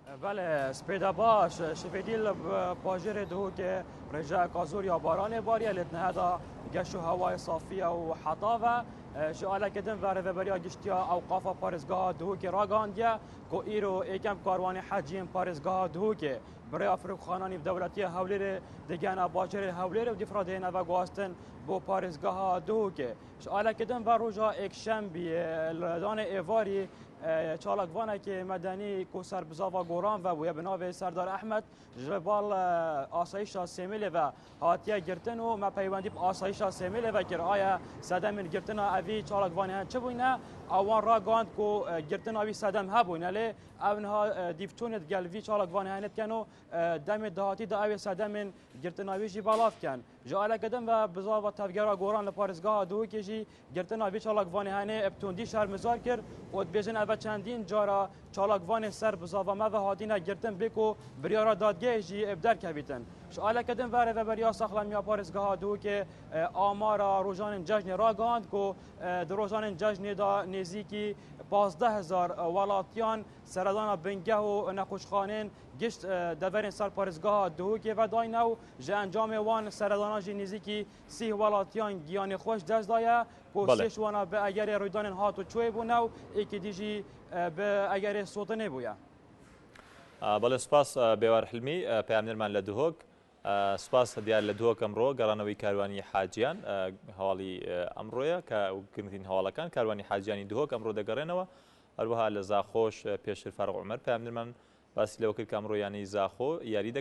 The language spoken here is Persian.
بله سپیدا باش شفیدیل باجر دو که رجاء کازور یا باران باریه لتنه دا گشو هوای صافیه و حطاوه شعاله کدن و رهبری گشتیا اوقاف پارزگاه دو که راگاندیه کو ایرو ایکم کاروان حجیم پارزگاه دو که برای افریق خانانی دولتی حولی دیگه باجر حولی و دیفراده و گواستن بو پارزگاه دو که شعاله کدن و روزا یک شنبه لدان ایواری چالکوانه که مدنی کو سربزا و گوران و بویا بناو سردار احمد جبال آسایش سیمیل و هاتیه گرتن و ما پیوندی آسایش سیمیل و کر آیا صدم گرتن اوی چالکوانه چه بوینه اوان را گاند کو گرتن اوی صدم ها بوینه لی اونها دیفتونت گلوی چالکوانه هنت کنو دم دهاتی دا اوی صدم گرتن اوی جی بالاف کن جاله کدم و بزا و تفگرا گوران لپارزگاه دو که جی گرتن اوی چالکوانه هنه ابتوندی شهر مزار کرد و بیژن و چندین جارا چالاکوان سر بزاوا ما و هادینا گرتن بکو بریارا دادگاه جی ابدار کبیتن شعاله کدن وره و بریا ساخلمیا پارزگاه دو که آمارا روزان جشن راگاند کو در روزان جشن دا نزیکی 15000 ولاتیان سردان بنگه و نخوشخانین گشت دورین سر پارزگاه دو که و داینو جه انجام وان سردانا جی نزیکی 30 ولاتیان گیان خوش دست دایه کو سیش وانا به اگر رویدان هاتو چوی بونو ایکی دیجی به اگر صوت نبویه بەڵێ سپاس بێوار حلمی پامنێرمان لە دهۆک سپاس دیار لە دهۆک ئەمڕۆ گەڕانەوەی کاروانی حاجیان هەواڵی ئەمڕۆیە کە گرنگترین هەواڵەکان کاروانی حاجیانی دهۆک ئەمڕۆ دەگەڕێنەوە هەروەها لە زاخۆش پێشتر فەرق عومەر پامنێرمان باسی لەوە کرد کە ئەمڕۆ یانی زاخۆ یاری